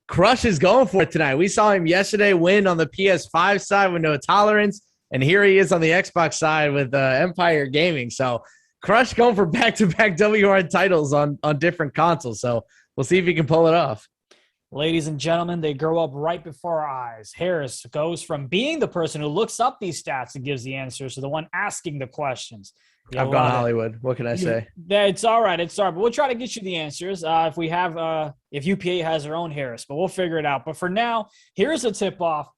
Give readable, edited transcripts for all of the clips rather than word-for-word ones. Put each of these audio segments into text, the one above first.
Crush is going for it tonight. We saw him yesterday win on the PS5 side with no tolerance, and here he is on the Xbox side with Empire Gaming. So Crush going for back-to-back WR titles on different consoles. So we'll see if he can pull it off. Ladies and gentlemen, they grow up right before our eyes. Harris goes from being the person who looks up these stats and gives the answers to the one asking the questions. I've gone Hollywood. What can I say? It's all right. It's all right. But we'll try to get you the answers if UPA has their own Harris, but we'll figure it out. But for now, here's a tip-off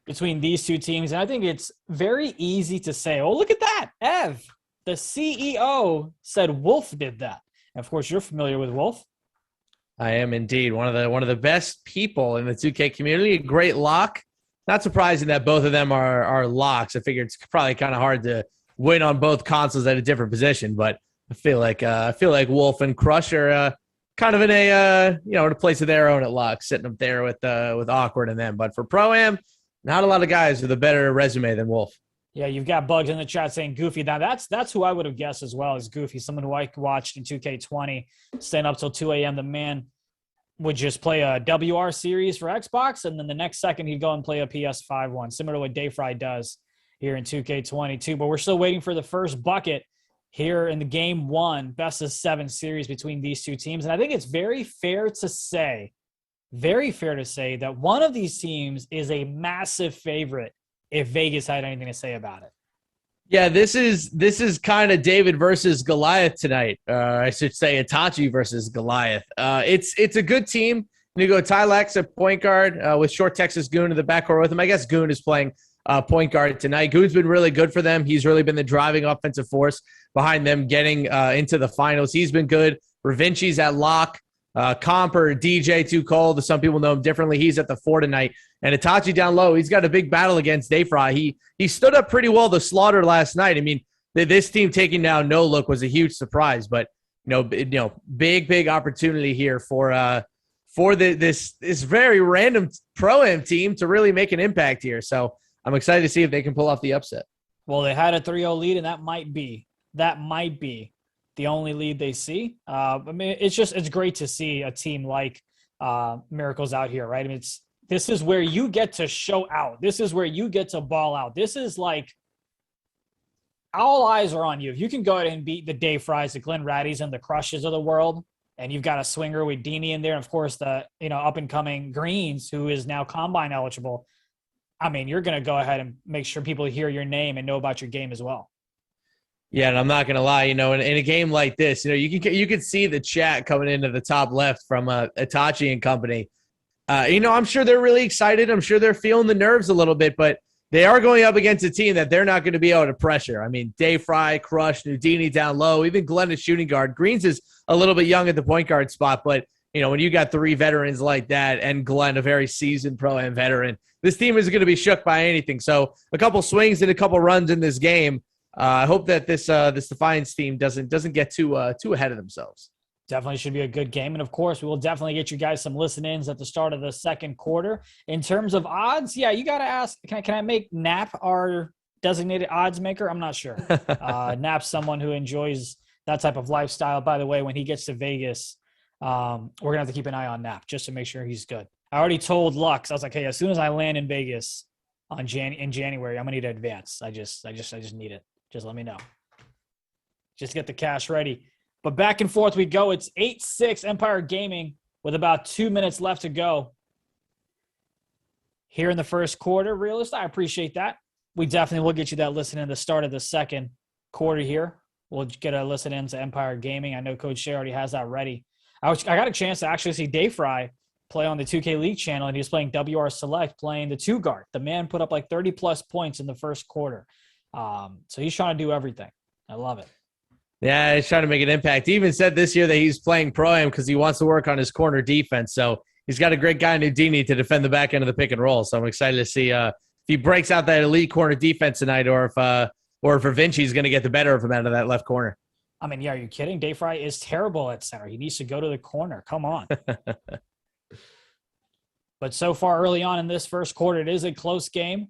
between these two teams. And I think it's very easy to say, oh, look at that. Ev, the CEO, said Wolf did that. And of course, you're familiar with Wolf. I am indeed one of the best people in the 2K community. A great lock. Not surprising that both of them are locks. I figure it's probably kind of hard to win on both consoles at a different position, but I feel like Wolf and Crush are kind of in a place of their own at lock, sitting up there with Awkward and them. But for Pro-Am, not a lot of guys with a better resume than Wolf. Yeah, you've got Bugs in the chat saying Goofy. Now that's who I would have guessed as well as Goofy, someone who I watched in 2K20, staying up till 2 a.m. The man would just play a WR series for Xbox, and then the next second he'd go and play a PS5 one, similar to what Dayfri does here in 2K22. But we're still waiting for the first bucket here in the game one, best of 7 series between these two teams. And I think it's very fair to say that one of these teams is a massive favorite if Vegas had anything to say about it. Yeah, this is kind of David versus Goliath tonight. I should say Itachi versus Goliath. It's a good team. You go Tylox at point guard with ShortTexasGoon in the backcourt with him. I guess Goon is playing point guard tonight. Goon's been really good for them. He's really been the driving offensive force behind them getting into the finals. He's been good. Revinci's at lock. Comper, DJay too cold. Some people know him differently. He's at the 4 tonight. And Itachi down low. He's got a big battle against Dayfri. He stood up pretty well to Slaughter last night. I mean, this team taking down No Look was a huge surprise, but big opportunity here for this very random Pro-Am team to really make an impact here. So I'm excited to see if they can pull off the upset. Well, they had a 3-0 lead, and that might be the only lead they see. I mean, it's great to see a team like Miracles out here, right? I mean, this is where you get to show out. This is where you get to ball out. This is like all eyes are on you. If you can go ahead and beat the Dayfries, the Glenn Raddies, and the Crushes of the world, and you've got a swinger with Dini in there, and of course the up and coming Greens, who is now combine eligible. I mean, you're going to go ahead and make sure people hear your name and know about your game as well. Yeah, and I'm not going to lie, in a game like this, you can see the chat coming into the top left from Itachi and company. I'm sure they're really excited. I'm sure they're feeling the nerves a little bit, but they are going up against a team that they're not going to be able to pressure. I mean, Dayfri, Crush, Newdini down low, even Glenn is shooting guard. Greens is a little bit young at the point guard spot, but when you got 3 veterans like that and Glenn, a very seasoned Pro-Am veteran, this team is going to be shook by anything. So a couple swings and a couple runs in this game. I hope that this Defiance team doesn't get too ahead of themselves. Definitely should be a good game. And of course, we will definitely get you guys some listen-ins at the start of the second quarter. In terms of odds, yeah, you got to ask, can I make Nap our designated odds maker? I'm not sure. Nap's someone who enjoys that type of lifestyle. By the way, when he gets to Vegas, we're going to have to keep an eye on Nap just to make sure he's good. I already told Lux, I was like, hey, as soon as I land in Vegas in January, I'm going to need to advance. I just need it. Just let me know. Just get the cash ready. But back and forth we go. It's 8-6 Empire Gaming with about 2 minutes left to go. Here in the first quarter, Realist, I appreciate that. We definitely will get you that listen in the start of the second quarter here. We'll get a listen in to Empire Gaming. I know Coach Shea already has that ready. I got a chance to actually see Dayfri play on the 2K League channel, and he was playing WR Select, playing the 2 guard. The man put up like 30-plus points in the first quarter. So he's trying to do everything. I love it. Yeah, he's trying to make an impact. He even said this year that he's playing Pro-Am because he wants to work on his corner defense. So he's got a great guy in Newdini to defend the back end of the pick and roll. So I'm excited to see if he breaks out that elite corner defense tonight, or if Revinci is going to get the better of him out of that left corner. I mean, yeah, are you kidding? Dayfri is terrible at center. He needs to go to the corner. Come on. But so far early on in this first quarter, it is a close game.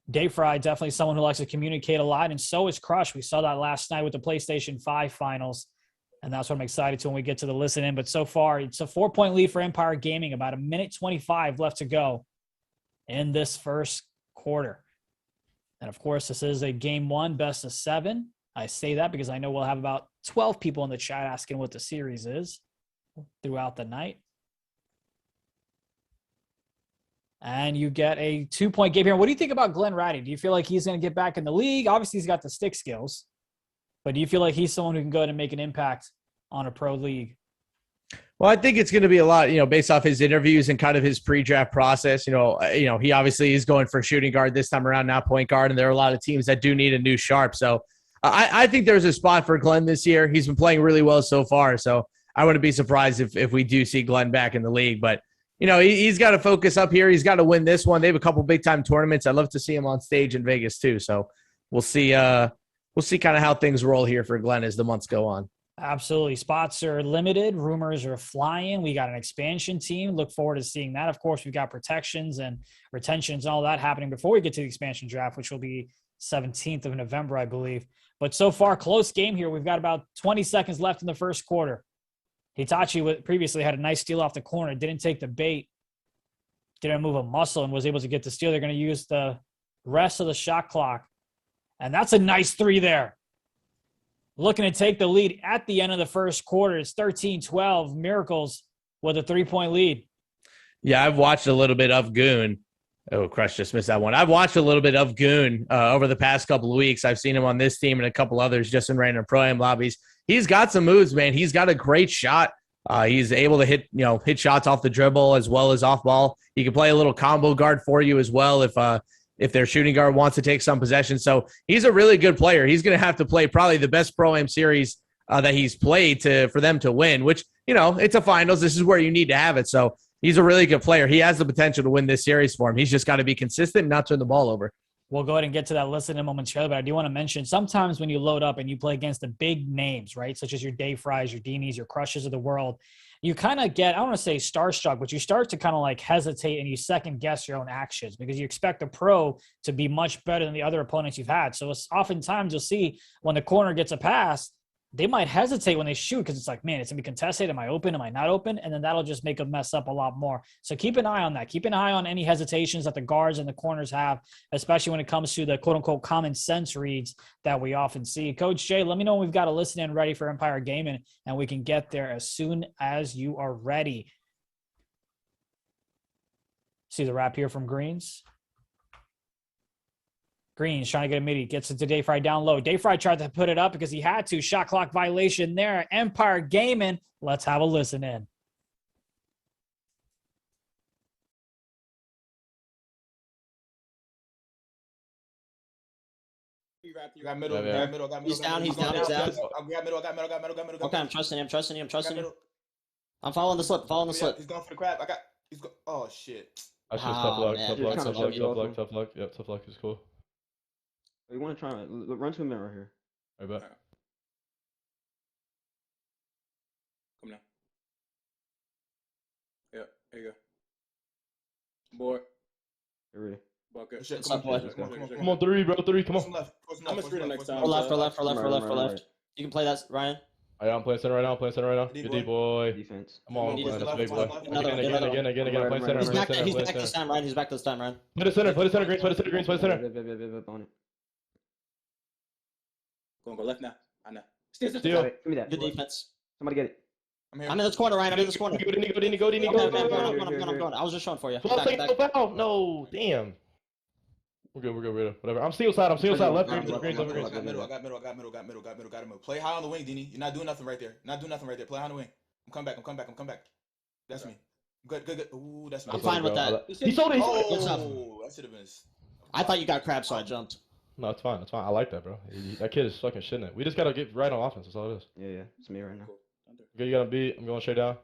Dayfri, definitely someone who likes to communicate a lot, and so is Crush. We saw that last night with the PlayStation 5 finals. And that's what I'm excited to when we get to the listen in. But so far, it's a 4-point lead for Empire Gaming, about 1:25 left to go in this first quarter. And of course, this is a game 1, best of 7. I say that because I know we'll have about 12 people in the chat asking what the series is throughout the night. And you get a 2-point game here. What do you think about Glenn Ratty? Do you feel like he's going to get back in the league? Obviously, he's got the stick skills. But do you feel like he's someone who can go ahead and make an impact on a pro league? Well, I think it's going to be a lot, based off his interviews and kind of his pre-draft process. He obviously is going for shooting guard this time around, not point guard, and there are a lot of teams that do need a new sharp. So I think there's a spot for Glenn this year. He's been playing really well so far, so I wouldn't be surprised if we do see Glenn back in the league. But he's got to focus up here. He's got to win this one. They have a couple big-time tournaments. I'd love to see him on stage in Vegas too. So we'll see. We'll see kind of how things roll here for Glenn as the months go on. Absolutely. Spots are limited. Rumors are flying. We got an expansion team. Look forward to seeing that. Of course, we've got protections and retentions and all that happening before we get to the expansion draft, which will be 17th of November, I believe. But so far, close game here. We've got about 20 seconds left in the first quarter. Itachi previously had a nice steal off the corner, didn't take the bait, didn't move a muscle, and was able to get the steal. They're going to use the rest of the shot clock. And that's a nice 3 there. Looking to take the lead at the end of the first quarter. It's 13-12. Miracles with a 3-point lead. Yeah, I've watched a little bit of Goon. Oh, Crush just missed that one. I've watched a little bit of Goon over the past couple of weeks. I've seen him on this team and a couple others just in random pro-am lobbies. He's got some moves, man. He's got a great shot. He's able to hit shots off the dribble as well as off ball. He can play a little combo guard for you as well if their shooting guard wants to take some possession. So he's a really good player. He's going to have to play probably the best Pro-Am series that he's played for them to win, which, it's a finals. This is where you need to have it. So he's a really good player. He has the potential to win this series for him. He's just got to be consistent and not turn the ball over. We'll go ahead and get to that list in a momentarily, but I do want to mention sometimes when you load up and you play against the big names, right, such as your Dayfris, your Dinis, your Crushes of the world, you kind of get, I don't want to say starstruck, but you start to kind of like hesitate and you second guess your own actions because you expect a pro to be much better than the other opponents you've had. So it's oftentimes you'll see when the corner gets a pass, they might hesitate when they shoot because it's like, man, it's going to be contested. Am I open? Am I not open? And then that'll just make them mess up a lot more. So keep an eye on that. Keep an eye on any hesitations that the guards and the corners have, especially when it comes to the quote-unquote common sense reads that we often see. Coach Jay, let me know when we've got a listen in ready for Empire Gaming, and we can get there as soon as you are ready. See the wrap here from Greens. Green's trying to get a midi, gets it to Dayfri down low. Dayfri tried to put it up because he had to. Shot clock violation there. Empire Gaming. Let's have a listen in. You got middle, got middle. He's down. I got middle. Okay, I'm trusting you. I'm following the slip. He's going for the crab. Oh, shit. That's just tough luck. Yep, tough luck is cool. You want to try it? Run to a minute right here. I bet. Come down. Yeah, there you go. Board. You're ready. Bucket. Come on, 3, bro. 3, come on. I'm going to screen it next time. For left. You can play that, Ryan. I'm playing center right now. Good D boy. Defense. Come on, Defense. that's big boy. Another Again. Play center. He's back this time, Ryan. Play the center, Greens. Play the center. On it. Go left now. I know. Steal. Give me that. Good defense. Somebody get it. I'm here. I'm in this corner, Ryan. Go, Dini. I'm going. I was just showing for you. Foul. No, damn. We're good. Whatever. I'm steel side. Left Greens. I got middle. Play high on the wing, Dini. You're not doing nothing right there. Play high on the wing. I'm come back. That's me. Good. Ooh, that's me. I'm fine with that. He sold it. Oh, that should have been. I thought you got crab, so I jumped. No, it's fine. I like that, bro. That kid is fucking shitting it. We just gotta get right on offense. That's all it is. Yeah. It's me right now. Okay, you got to beat. I'm going straight down.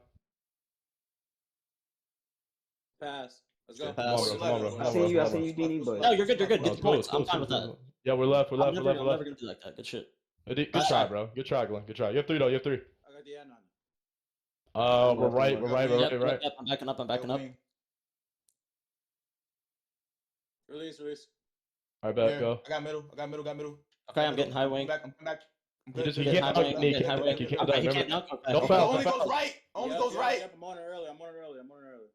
Pass. Let's go. Pass. Come on, bro. I see you, Dini, but No, you're good. Get the It's points. cool, I'm fine with that. Yeah, we're left. I'm never gonna do like that. Good shit. Good try, bro. Good try, Glenn. Good try. You have 3, though. I got the end on it. We're right. Yep, I'm backing up. Release. All right, bet. Go. I got middle. Okay, I'm getting high wing. I'm back. I'm You good. can't high dunk wing, me. good high wing. You can't Okay, dunk. he Remember? can't dunk. Okay. Don't Okay, foul. only Don't goes foul. right. Only goes right. Yep, I'm on it early. I'm on it early. I'm on it early.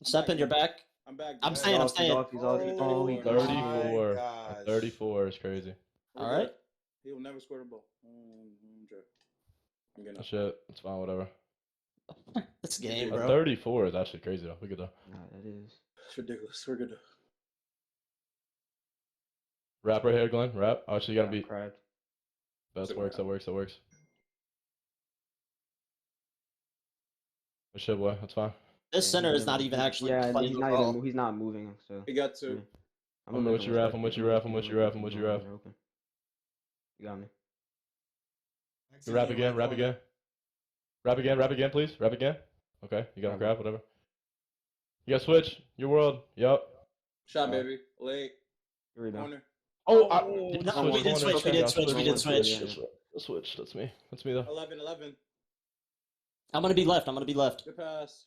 Step in your back. I'm back. I'm Jay. staying. I'm He's staying. off. He's off. Oh, he my goes. 34. gosh. 34 is crazy. We're All good. right. He will never score the ball. Jay. I'm getting up. Shit, it's fine. Whatever. This game, A bro. 34 is actually crazy though. We good though. Nah, that is. It's ridiculous. We're good. Wrap right here, Glenn. Wrap. Oh, actually, you gotta be. Cracked. That works. That works. That works. Good shit, boy. That's fine. This Yeah, center he's is not never- even actually Yeah, playing he's the not ball. even. He's not moving. So. He got two. I'm with you, Raph. I'm with you, Raph. I'm with you, Raph. I'm with you, Raph. You got me. You rap again. Rap again. Rap again. Rap again, please. Rap again. Okay. You got him. Grab whatever. You got switch. Your world. Yup. Shot, baby. Late. Here we go. Corner. Oh, no, we did switch. We did switch. We did switch. Switch. That's me. That's me though. 11. I'm gonna be left. I'm gonna be left. Good pass.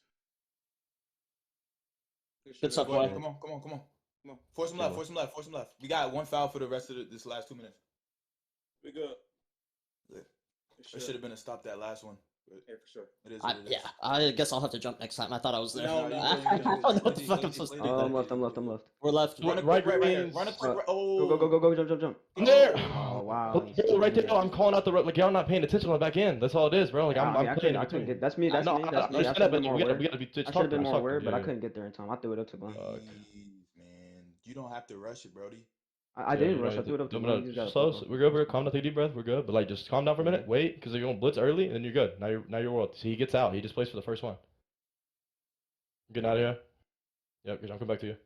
Good stuff, Come on, boy. come on, come on, come on. Come on. Force him left, force him left, force him left. We got one foul for the rest of this last 2 minutes. We good. It should have been a stop that last one. But Yeah, for sure. it is what it is. Yeah, I guess I'll have to jump next time. I thought I was there. No, no, I don't know what the fuck I'm supposed to do. Oh, there. I'm left. I'm left. I'm left. We're left. Run a Right quick right here. greens. Run a quick right. Go, Oh. go. Jump. There. Oh, wow. Right there. I'm calling out the like y'all not paying attention on the back end. That's all it is, bro. Like I'm I playing. couldn't get. That's me. That's me. I That's me. I understand should that, have but been more we aware. gotta be. I should have been more aware, but I couldn't get there in time. I threw it up to Glenn. Please, man. You don't have to rush it, Brody. I didn't rush. I threw it up to Glenn. You just gotta Slow. flip We're good. We're good. Calm down. Take a deep breath. We're good. But like, just calm down for a minute. Wait, because you're gonna blitz early, and then you're good. Now your world. See, he gets out. He just plays for the first one. Getting out of here. Yep. Good. I'm coming back to you.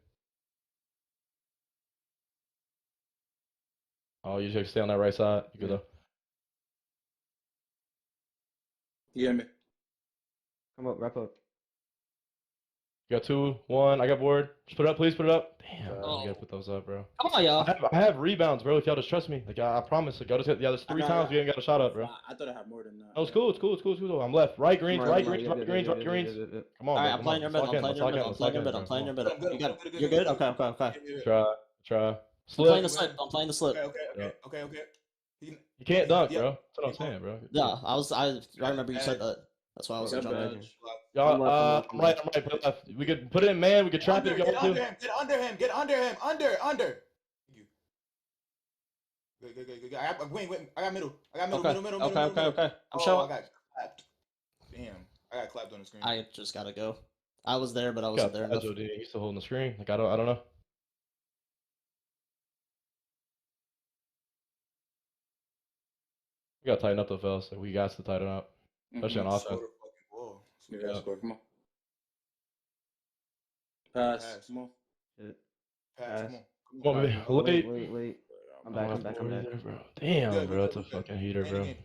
Oh, you just stay on that right side. You good though. You hear me? Come up. Wrap up. You got 2, 1. I got bored. Just put it up, please. Put it up. Damn, bro, Oh. you gotta put those up, bro. Come on, y'all. I have rebounds, bro. If y'all just trust me, like I promise. Like y'all just hit. Yeah, there's 3 times we ain't got a shot up, bro. I thought I had more than that. Oh, it's cool. It's cool. It's cool. It's cool. I'm left. Right greens. Right greens. Right greens. Right greens. Come on, All right, bro. I'm playing your middle. I'm playing your middle. I'm playing your middle. I'm playing your middle. You got it. You're good. Okay. Try. I'm Slip. playing the slip. I'm playing the slip. Okay. You can't dunk, Yeah. bro. That's what I'm saying, bro. Yeah, I remember you said that. That's why I was Good jumping. badge. Y'all, I'm left. I'm right. Put left. We could put it in, man. We could trap it if y'all Get want under to. him. Get under him. Get under him. Under. Good. I got wing. I got middle. Middle. Okay. I'm Oh, showing. I got clapped. Damn. I got clapped on the screen. I just gotta go. I was there, but I wasn't there enough. He's still holding the screen. Like I don't know. We gotta tighten up the fellas. Like, we got to tighten up, especially on offense. Score the fucking ball. You gotta score. Come on. Pass. Pass. Come on. Pass. Come Come on, baby. Wait. I'm back. Bro. Damn, Good, bro. It's a good. fucking heater, bro. Stay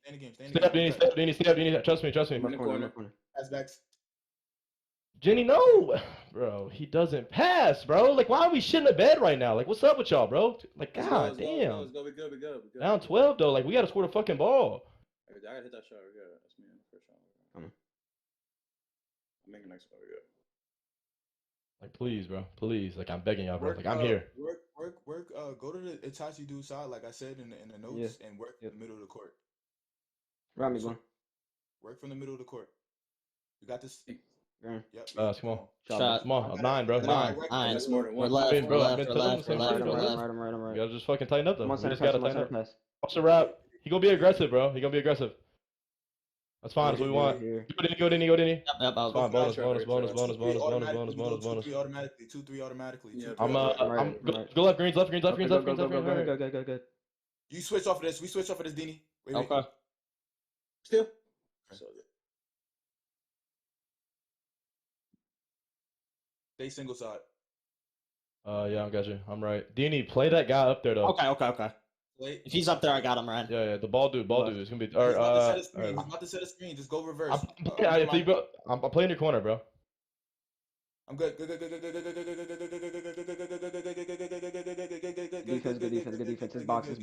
in the game. Stay up, Dini. Trust me. In the corner. Pass backs. Jenny, no, bro. He doesn't pass, bro. Like, why are we shitting the bed right now? Like, what's up with y'all, bro? Like, god damn. Let's go. We good. Down 12 though. Like, we gotta score the fucking ball. I gotta hit that shot. We good. That's me in the first shot. Come on. I'm making next one. We good. Like, please, bro. Please. Like, I'm begging y'all, bro. Work, Like, I'm here. Work. Go to the Itachi dude side, like I said in the notes, and work in the middle of the court. Wrap me, Glenn. Work from the middle of the court. You got this. Yeah. Yep. Come on. Shot. Come on. 9, bro. 9. That's more than We're one. left. Bro, We're I've left. been We're telling left. the We're same left. thing, We're bro. left. I'm right. You gotta just fucking tighten up though. I'm on We center just pass. gotta I'm on tighten center up. pass. Watch the wrap. He gonna be aggressive, bro. He gonna be aggressive. That's fine. That's what we want. Here. Go, Dini. Yep. I was Fine. Bonus. 2-3 automatically. 2-3 automatically. Yeah. 2-3 I'm go left greens, left greens. Go. You switch off of this. We switch off of this, Dini. Wait. Okay. Still. So good. Stay single side. Yeah, I got you. I'm right. Dini, play that guy up there though. Okay. Wait. If he's up there, I got him, Ryan. Yeah. The ball dude. It's gonna be. He's about to set a screen. Just go reverse. I'm playing your corner, bro. I'm good. Good. Defense. His box. Good.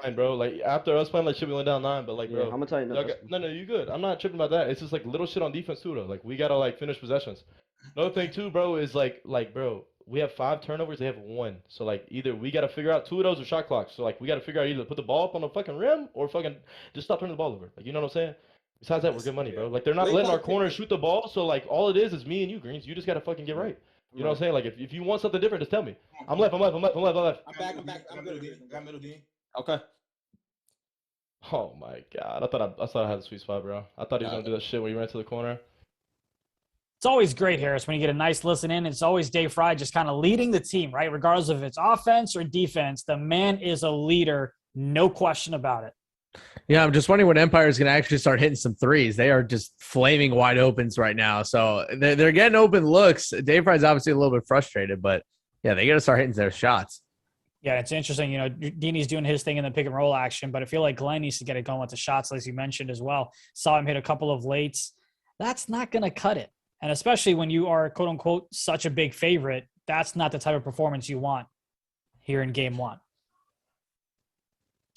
9, bro. Like after us playing like shit, we went down 9. But like, Yeah, bro, I'm gonna tighten up. no, you good. I'm not tripping about that. It's just like little shit on defense too, though. Like we gotta like finish possessions. Another thing too, bro, is like, bro, we have 5 turnovers, they have 1. So like either we got to figure out 2 of those or shot clocks. So like we got to figure out either put the ball up on the fucking rim or fucking just stop turning the ball over. Like you know what I'm saying? Besides that, we're good money, bro. Like they're not Late letting our ball corners pick. shoot the ball. So like all it is me and you, Greens. You just got to fucking get right. You know what I'm saying? Like if you want something different, just tell me. I'm left. I'm good, Dini. Got middle, Dini. Okay. Oh my god! I thought I had a sweet spot, bro. I thought he was gonna do that shit where he ran to the corner. It's always great, Harris, when you get a nice listen in. It's always Dayfri just kind of leading the team, right? Regardless of if it's offense or defense, the man is a leader, no question about it. Yeah, I'm just wondering when Empire is going to actually start hitting some threes. They are just flaming wide opens right now. So they're getting open looks. Dayfri's obviously a little bit frustrated, but yeah, they got to start hitting their shots. Yeah, it's interesting. You know, Dini's doing his thing in the pick and roll action, but I feel like Glenn needs to get it going with the shots, as you mentioned as well. Saw him hit a couple of lates. That's not going to cut it. And especially when you are, quote unquote, such a big favorite, that's not the type of performance you want here in game 1.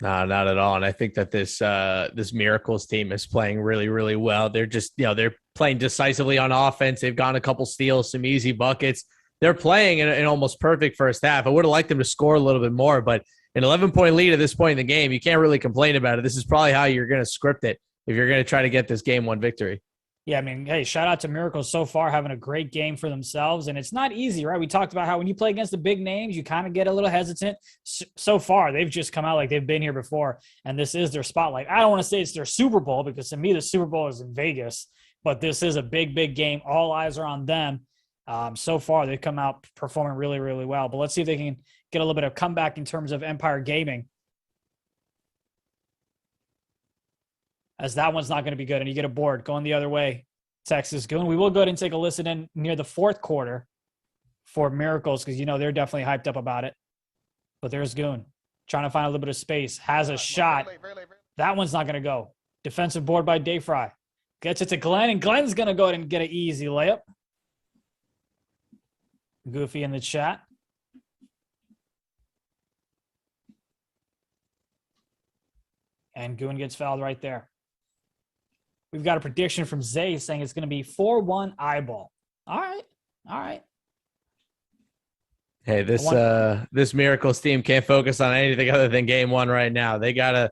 No, not at all. And I think that this Miracles team is playing really, really well. They're just, they're playing decisively on offense. They've gotten a couple steals, some easy buckets. They're playing in an almost perfect first half. I would have liked them to score a little bit more, but an 11-point lead at this point in the game, you can't really complain about it. This is probably how you're going to script it if you're going to try to get this game 1 victory. Yeah, I mean, hey, shout out to Miracles so far, having a great game for themselves. And it's not easy, right? We talked about how when you play against the big names, you kind of get a little hesitant. So far, they've just come out like they've been here before, and this is their spotlight. I don't want to say it's their Super Bowl because to me, the Super Bowl is in Vegas, but this is a big, big game. All eyes are on them. So far, they've come out performing really, really well. But let's see if they can get a little bit of comeback in terms of Empire Gaming. As that one's not going to be good, and you get a board going the other way. TexasGoon. We will go ahead and take a listen in near the 4th quarter for Miracles because, they're definitely hyped up about it. But there's Goon trying to find a little bit of space. Has a shot. That one's not going to go. Defensive board by Dayfri. Gets it to Glenn, and Glenn's going to go ahead and get an easy layup. Goofy in the chat. And Goon gets fouled right there. We've got a prediction from Zay saying it's going to be 4-1 iBall. All right. Hey, this Miracles team can't focus on anything other than game 1 right now. They gotta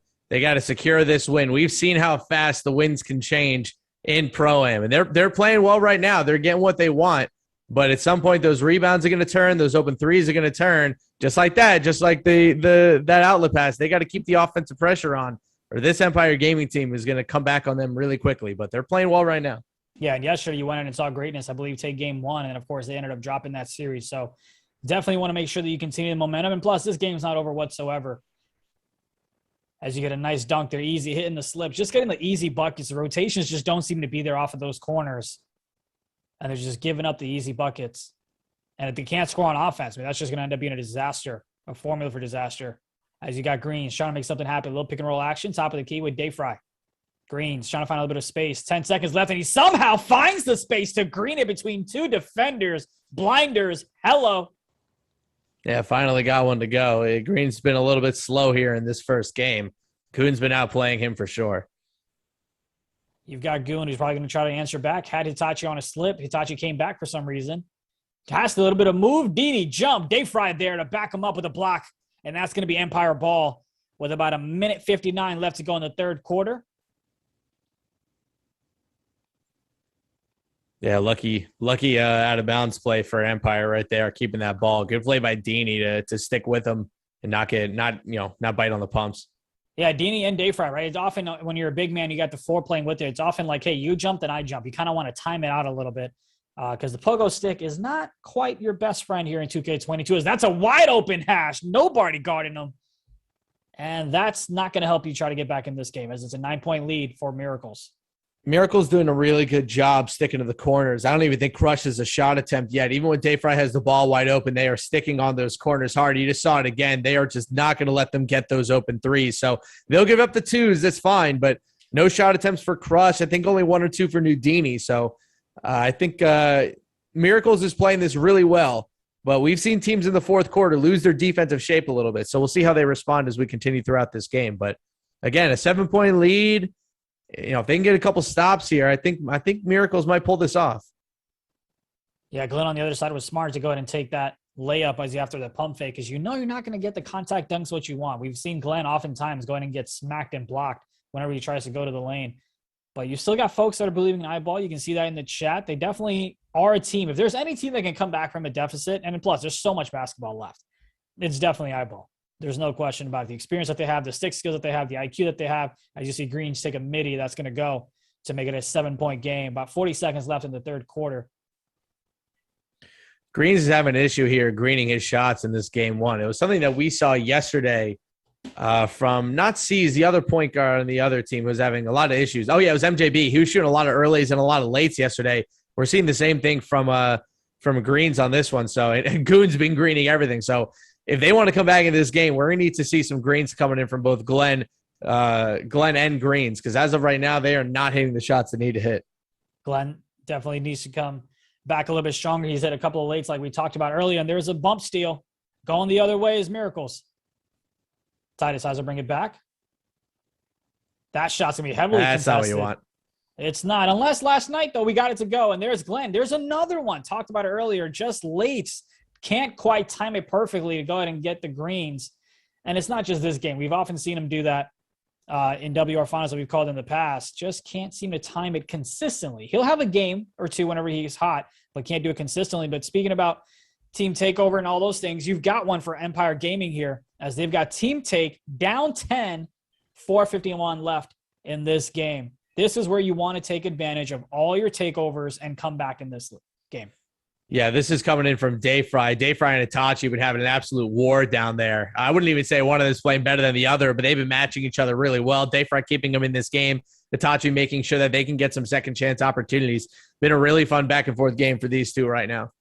secure this win. We've seen how fast the wins can change in Pro-Am, and they're playing well right now. They're getting what they want, but at some point those rebounds are going to turn, those open threes are going to turn, just like that, just like that outlet pass. They got to keep the offensive pressure on, or this Empire Gaming team is going to come back on them really quickly, but they're playing well right now. Yeah, and yesterday you went in and saw greatness, I believe, take game 1, and of course they ended up dropping that series. So definitely want to make sure that you continue the momentum, and plus this game's not over whatsoever. As you get a nice dunk, they're easy, hitting the slips, just getting the easy buckets. The rotations just don't seem to be there off of those corners, and they're just giving up the easy buckets. And if they can't score on offense, that's just going to end up being a disaster, a formula for disaster. As you got Greens trying to make something happen. A little pick and roll action. Top of the key with Dayfri. Greens trying to find a little bit of space. 10 seconds left, and he somehow finds the space to green it between 2 defenders. Blinders. Hello. Yeah, finally got one to go. Green's been a little bit slow here in this first game. Goon's been outplaying him for sure. You've got Goon, who's probably going to try to answer back. Had Itatchi on a slip. Itatchi came back for some reason. Has a little bit of move. Newdini jump. Dayfri there to back him up with a block. And that's going to be Empire ball with about 1:59 left to go in the 3rd quarter. Yeah, lucky out of bounds play for Empire right there, keeping that ball. Good play by Newdini to stick with him and not bite on the pumps. Yeah, Newdini and Dayfri, right? It's often when you're a big man, you got the 4 playing with it. It's often like, hey, you jump, then I jump. You kind of want to time it out a little bit because the pogo stick is not quite your best friend here in 2K22. As that's a wide open hash. Nobody guarding them. And that's not going to help you try to get back in this game as it's a 9-point lead for Miracles. Miracle's doing a really good job sticking to the corners. I don't even think Crush is a shot attempt yet. Even when Dayfri has the ball wide open, they are sticking on those corners hard. You just saw it again. They are just not going to let them get those open threes. So they'll give up the 2s. That's fine, but no shot attempts for Crush. I think only 1 or 2 for Newdini. So I think Miracles is playing this really well, but we've seen teams in the 4th quarter lose their defensive shape a little bit. So we'll see how they respond as we continue throughout this game. But again, a 7-point lead. If they can get a couple stops here, I think Miracles might pull this off. Yeah, Glenn on the other side was smart to go ahead and take that layup as you after the pump fake because you know you're not going to get the contact dunks what you want. We've seen Glenn oftentimes going and get smacked and blocked whenever he tries to go to the lane. But you still got folks that are believing in iBall. You can see that in the chat. They definitely are a team. If there's any team that can come back from a deficit, and plus there's so much basketball left, it's definitely iBall. There's no question about the experience that they have, the stick skills that they have, the IQ that they have. As you see Greens take a midi, that's going to go to make it a 7-point game. About 40 seconds left in the third quarter. Greens is having an issue here greening his shots in this game one. It was something that we saw yesterday from not SIGS, the other point guard on the other team was having a lot of issues. Oh, yeah, it was MJB. He was shooting a lot of earlies and a lot of lates yesterday. We're seeing the same thing from Greens on this one. So, and Goon's been greening everything. So, if they want to come back in this game, we're going to need to see some greens coming in from both Glenn and Greens, because as of right now, they are not hitting the shots they need to hit. Glenn definitely needs to come back a little bit stronger. He's hit a couple of lates like we talked about earlier, and there's a bump steal. Going the other way is Miracles. Ty decides to bring it back. That shot's going to be heavily That's contested. not what you want. It's not. Unless last night, though, we got it to go. And there's Glenn. There's another one. Talked about it earlier. Just late. Can't quite time it perfectly to go ahead and get the greens. And it's not just this game. We've often seen him do that in WR finals that we've called in the past. Just can't seem to time it consistently. He'll have a game or two whenever he's hot, but can't do it consistently. But speaking about team takeover and all those things, you've got one for Empire Gaming here, as they've got team take down 10, 4:51 left in this game. This is where you want to take advantage of all your takeovers and come back in this game. Yeah, this is coming in from Dayfri. Dayfri and Itachi have been having an absolute war down there. I wouldn't even say one of them is playing better than the other, but they've been matching each other really well. Dayfri keeping them in this game. Itachi making sure that they can get some second chance opportunities. Been a really fun back and forth game for these two right now.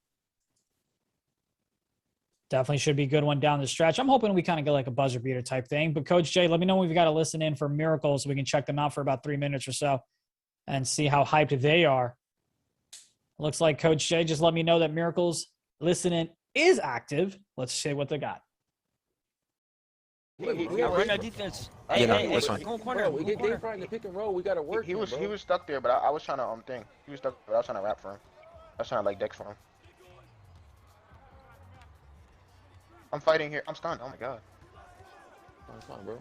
Definitely should be a good one down the stretch. I'm hoping we kind of get like a buzzer beater type thing. But Coach Jay, let me know when we've got to listen in for Miracles so we can check them out for about 3 minutes or so and see how hyped they are. Looks like Coach Jay just let me know that Miracles listening is active. Let's see what they got. We got run our defense. Hey, That's fine. Go corner. We get Dayfri in the pick and roll. We got to work. He was stuck there, but I was trying to thing. He was stuck, but I was trying to rap for him. I was trying to like dex for him. I'm fighting here. I'm stunned. Oh my god. It's fine, bro.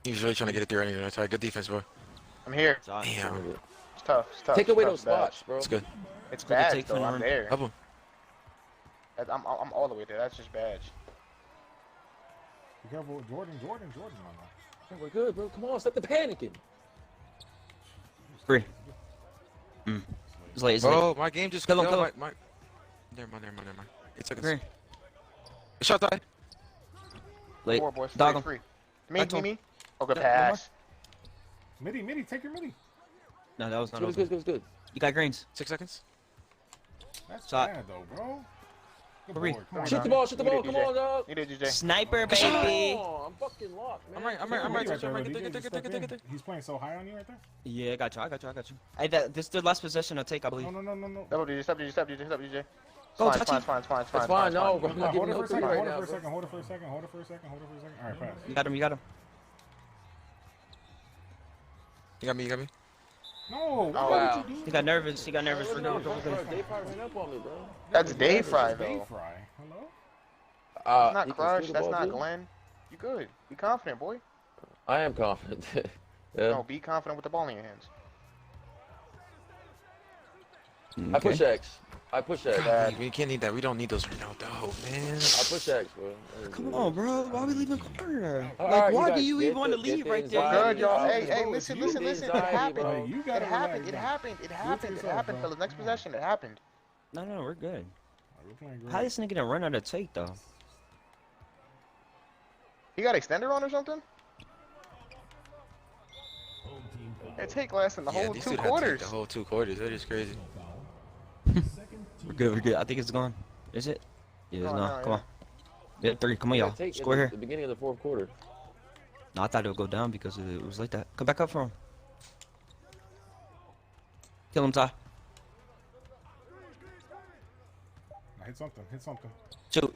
He was really trying to get it there anyway. That's right. Good defense, bro. I'm here. Damn. It's tough. It's tough. Take away it's those tough, spots, bro. It's good. It's Good bad take though. from I'm the there. Help him. I'm all the way there. That's just badge. Be careful with Jordan on that. Hey, we're good, bro. Come on, stop the panicking. Free. It's late. It's late. Bro, my game just Kill him, no, kill him. my Never mind. It took us. Free. Shot die. Late. Four boys. Dog him. Free. I told- Me. Okay, Yeah, pass. Midi, take your midi. No, that was not It's open. good, it's good. You got greens. 6 seconds. That's Shot. bad though, bro. Good Hurry. board. Come on, Shoot the now. ball, come on, dog. Need it, DJ. Sniper, Come baby. on, I'm fucking locked, man. I'm right. Take your midi right there, bro. DJ, just step in. He's playing so high on you right there. Yeah, I got you. Hey, this is the last possession I'll take, I believe. No. Double DJ, stop DJ. Go, It's Touchy. fine. It's fine, no, bro. I'm not Hold giving it no for a credit second. right Hold it now, for a bro. second. Hold it for a second. All right, pass. You got him. You You got me. No. Oh, wow. What you do? He got nervous. No, Dayfri ran up on me, bro. That's Dayfri though. Dayfri. Hello. That's not he can Crush. steal the That's ball, not too. Glenn. You good. Be confident, boy. I am confident. Yeah. No, be confident with the ball in your hands. I push X. Bad. We can't need that. We don't need those right now, though, man. I push X, bro. Come on, bro. Why are we leaving corner? All Like, right, why guys do you get even want to the- get leave the right there? anxiety Good, y'all. out. Hey, bro, listen. you It the happened. anxiety, bro. You It gotta happened, relax, bro. fellas. Next possession, it happened. No, we're good. All right, we're playing great. How this nigga gonna run out of take, though? He got extender on or something? It take less than the whole these 2 dude had to take quarters. The whole 2 quarters. That is crazy. We're good. I think it's gone. Is it? Yeah, it's No, gone. no, Come on. Yeah, 3. Come on, Yeah, y'all. take Score at here. the beginning of the fourth quarter. No, I thought it would go down because it was like that. Come back up for him. Kill him, Ty. Now hit something. Shoot.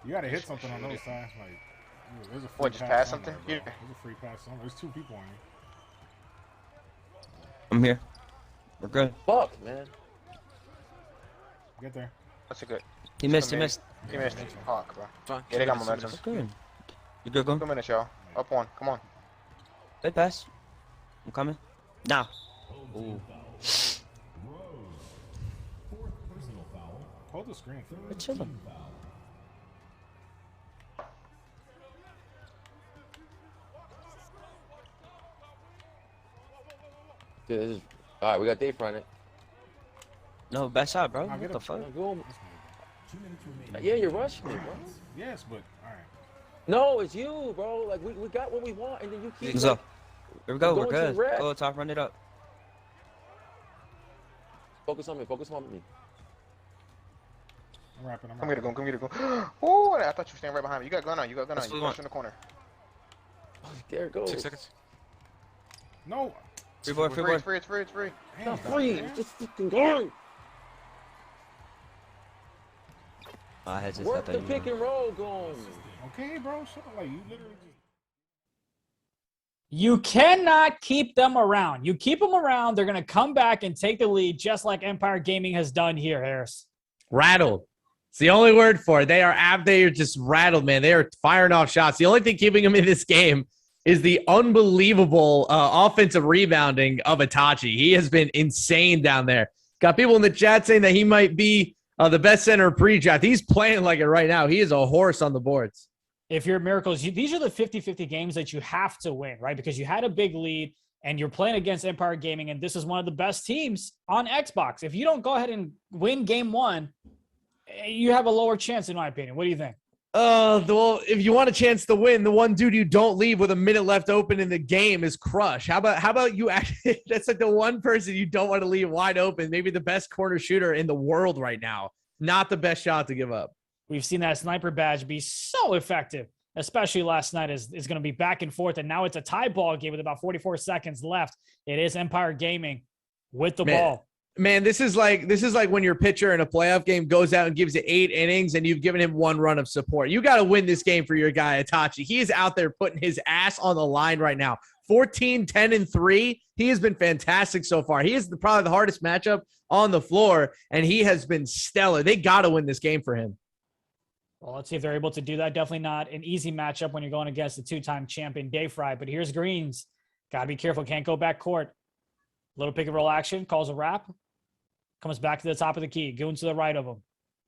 You gotta hit something on those sides. Like, there's a free What, just pass pass somewhere, something? bro. Yeah. There's a free pass somewhere. There's 2 people on you. I'm here. We're good. Fuck, man. Get there. That's a good. He missed. He missed. He missed. Fuck, bro. Fine. Yeah, they got momentum. Good. You good, Goon? 2 minutes, y'all. Up one. Come on. Good pass. I'm coming. Now. Ooh. Hold the screen. We're chilling. Dude, this is... All right, we got Dayfri on it. No, bad shot, bro. I'll What the fuck? Yeah, you're rushing me, bro. Yes, but all right. No, it's you, bro. Like we got what we want, and then you keep. So, here we go. We're going to good. the red. Go top, run it up. Focus on me. Focus on me. I'm rapping. I'm Come rapping. get it, Goon. Come get it, Goon. Oh, I thought you were standing right behind me. You got gun on. You got gun on. That's You what we push in the corner. There it goes. 6 seconds. No. Free board, free board. It's free. It's free. It's free. Damn, Not free. It's just fucking going. I had just Work thought the that pick and roll going. Okay, bro. Shut up. Like you literally just. You cannot keep them around. You keep them around, they're going to come back and take the lead, just like Empire Gaming has done here, Harris. Rattled. It's the only word for it. They are just rattled, man. They are firing off shots. The only thing keeping them in this game is the unbelievable offensive rebounding of Itachi. He has been insane down there. Got people in the chat saying that he might be the best center pre-draft. He's playing like it right now. He is a horse on the boards. If you're Miracles, these are the 50-50 games that you have to win, right? Because you had a big lead and you're playing against Empire Gaming, and this is one of the best teams on Xbox. If you don't go ahead and win game one, you have a lower chance, in my opinion. What do you think? Well, if you want a chance to win, the one dude you don't leave with a minute left open in the game is Crush. How about you actually, that's like the one person you don't want to leave wide open, maybe the best corner shooter in the world right now. Not the best shot to give up. We've seen that sniper badge be so effective, especially last night. Is going to be back and forth, and now it's a tie ball game with about 44 seconds left. It is Empire Gaming with the ball. Man, this is like when your pitcher in a playoff game goes out and gives you 8 innings and you've given him 1 run of support. You got to win this game for your guy, Itachi. He is out there putting his ass on the line right now. 14, 10, and 3. He has been fantastic so far. He is probably the hardest matchup on the floor, and he has been stellar. They got to win this game for him. Well, let's see if they're able to do that. Definitely not an easy matchup when you're going against the 2-time champion Dayfri. But here's Greens. Got to be careful. Can't go back court. Little pick and roll action. Calls a wrap. Comes back to the top of the key. Goon to the right of him.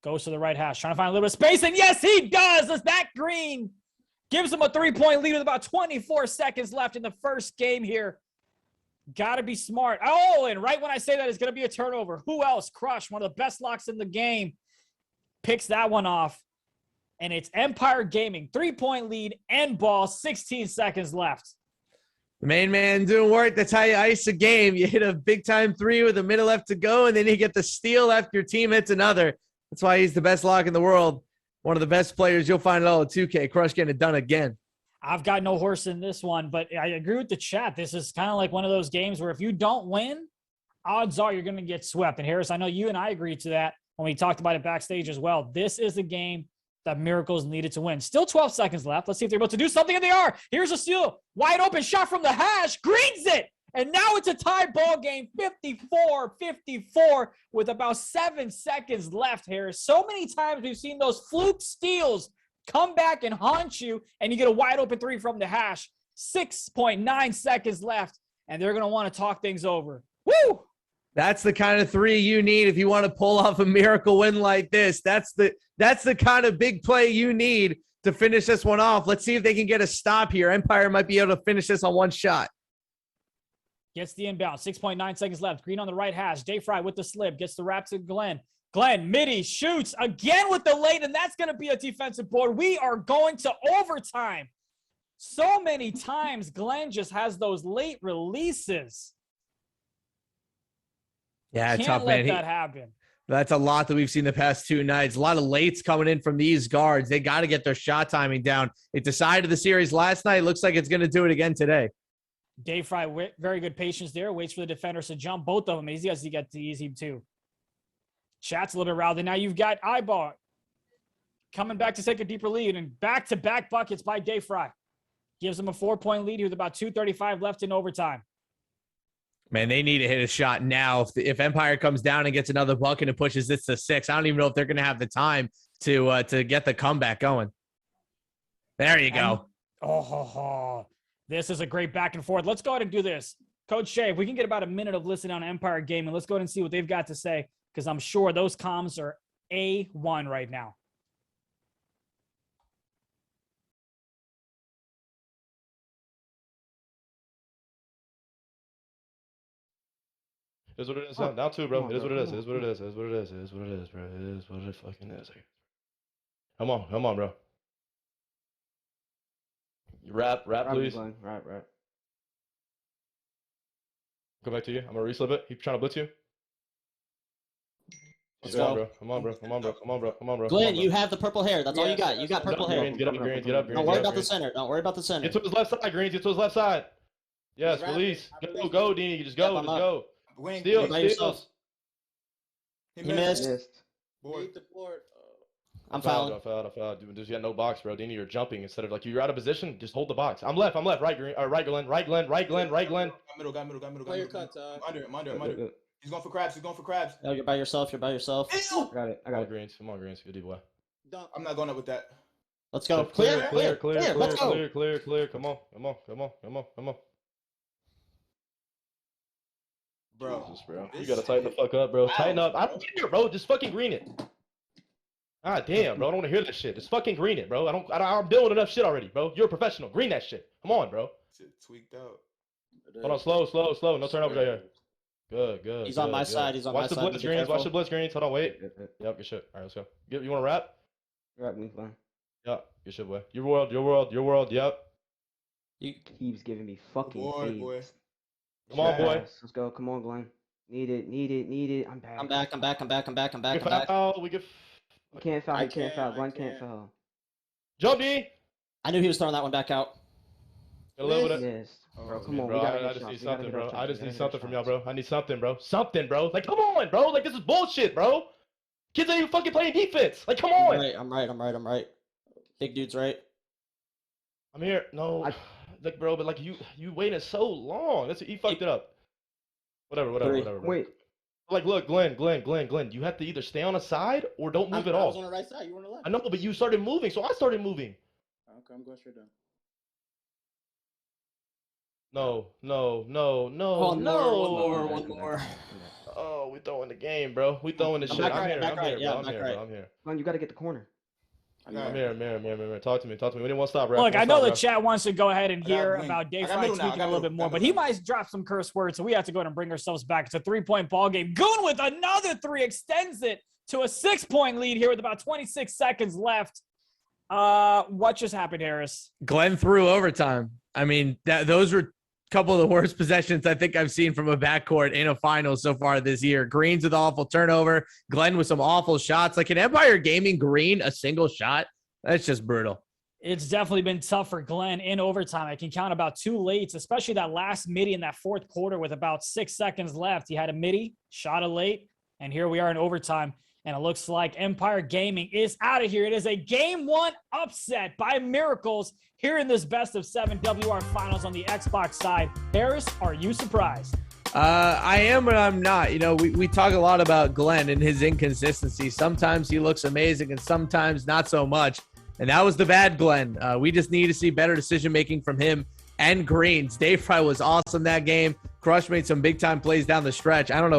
Goes to the right hash. Trying to find a little bit of space. And yes, he does. As that Green gives him a 3-point lead with about 24 seconds left in the first game here. Got to be smart. Oh, and right when I say that, it's going to be a turnover. Who else? Crush, one of the best locks in the game. Picks that one off. And it's Empire Gaming. 3-point lead and ball. 16 seconds left. The main man doing work. That's how you ice a game. You hit a big-time 3 with a minute left to go, and then you get the steal after your team hits another. That's why he's the best lock in the world. One of the best players you'll find at all at 2K. Crush getting it done again. I've got no horse in this one, but I agree with the chat. This is kind of like one of those games where if you don't win, odds are you're going to get swept. And Harris, I know you and I agreed to that when we talked about it backstage as well. This is a game that Miracles needed to win. Still 12 seconds left. Let's see if they're able to do something, and they are. Here's a steal. Wide open shot from the hash. Greens it. And now it's a tie ball game, 54-54 with about 7 seconds left, Harris. So many times we've seen those fluke steals come back and haunt you, and you get a wide open 3 from the hash. 6.9 seconds left, and they're going to want to talk things over. Woo! That's the kind of 3 you need if you want to pull off a miracle win like this. That's the kind of big play you need to finish this one off. Let's see if they can get a stop here. Empire might be able to finish this on 1 shot. Gets the inbound. 6.9 seconds left. Green on the right hash. Dayfri with the slip. Gets the wrap to Glenn. Glenn, midi, shoots again with the late, and that's going to be a defensive board. We are going to overtime. So many times Glenn just has those late releases. Yeah, Can't tough, let man. that happen. That's a lot that we've seen the past 2 nights. A lot of lates coming in from these guards. They got to get their shot timing down. It decided the series last night. Looks like it's going to do it again today. Dayfri, very good patience there. Waits for the defenders to jump. Both of them. He has to get to easy too. Chat's a little bit routed. Now you've got iBall coming back to take a deeper lead, and back-to-back buckets by Dayfri. Gives them a 4-point lead with about 2:35 left in overtime. Man, they need to hit a shot now. If Empire comes down and gets another bucket and pushes this to 6, I don't even know if they're going to have the time to get the comeback going. There you go. This is a great back and forth. Let's go ahead and do this. Coach Shea, if we can get about a minute of listening on Empire Gaming, let's go ahead and see what they've got to say, because I'm sure those comms are A1 right now. It is what it is. Now too, bro. It is what it is. It is what it is. It is what it is. It is what it is, bro. It is what it fucking is. Come on, bro. Rap, please. Rap. Go back to you. I'm gonna reslip it. He's trying to blitz you. Let's go. Come on, bro. Glenn, you have the purple hair. That's all you got. You got purple hair. Greens, get up. Don't worry about the center. Don't worry about the center. Get to his left side, Greens. Get to his left side. Yes, release. Go, Dini. Just go. Steal. He missed. I'm fouling. I fouled. Dude, you got no box, bro. Dini, you're jumping instead of like you're out of position. Just hold the box. I'm left. Right, Green. Right, Glenn. Right, Glenn. Middle. Player cut. I'm under. He's going for crabs. No, you're by yourself. I got it. Greens. Come on, Greens. Good D boy. I'm not going up with that. Let's go. Clear. Let's go. Clear. Come on. Bro. Jesus, bro. You gotta tighten the fuck up, bro. Tighten up. I don't care, bro. Just fucking green it. Ah, damn, bro. I don't want to hear that shit. Just fucking green it, bro. I'm building enough shit already, bro. You're a professional. Green that shit. Come on, bro. Shit tweaked out. Hold on, slow. No turnovers right here. Good. He's on my side. Watch the blitz, Greens. Watch the blitz, Greens. Hold on, wait. Yep, good shit. All right, let's go. You want to wrap? Wrap me, fine. Yep, good shit, boy. Your world. Yep. He keeps giving me fucking boy. Come on, boy. Let's go. Come on, Glenn. Need it. I'm back. I'm back. We get. You can't foul. Glenn can't foul. Jump D. I knew he was throwing that one back out. Get a little bit of. Yes. Bro, come on. Bro, I just need something, bro. I just need something from y'all, bro. I need something, bro. Like, come on, bro. Like, this is bullshit, bro. Kids ain't even fucking playing defense. Like, come on. I'm right. Big dude's right. I'm here. No. Like, bro, but like, you waited so long. He fucked it up. Whatever. Wait. Like, look, Glenn, you have to either stay on the side or don't move at all. I was on the right side. You were on the left. I know, but you started moving, so I started moving. Okay, I'm going straight down. No. Oh, no. One more. Oh, we throwing the game, bro. We throwing the shit. I'm here, bro. Glenn, you got to get the corner. I'm here. Talk to me. We didn't want to stop, bro. Look, I know the chat wants to go ahead and hear about Dayfri tweaking a little bit more, but he might drop some curse words, so we have to go ahead and bring ourselves back. It's a 3-point ball game. Goon with another 3 extends it to a 6-point lead here with about 26 seconds left. What just happened, Harris? Glenn threw overtime. I mean, those were a couple of the worst possessions I think I've seen from a backcourt in a final so far this year. Greens with awful turnover. Glenn with some awful shots. Like, an Empire Gaming Green a single shot? That's just brutal. It's definitely been tough for Glenn in overtime. I can count about 2 lates, especially that last midi in that 4th quarter with about 6 seconds left. He had a midi, shot a late, and here we are in overtime. And it looks like Empire Gaming is out of here. It is a Game 1 upset by Miracles here in this best of 7 WR Finals on the Xbox side. Harris, are you surprised? I am, but I'm not. You know, we talk a lot about Glenn and his inconsistency. Sometimes he looks amazing and sometimes not so much. And that was the bad Glenn. We just need to see better decision-making from him and Greens. Dayfri was awesome that game. Crush made some big-time plays down the stretch. I don't know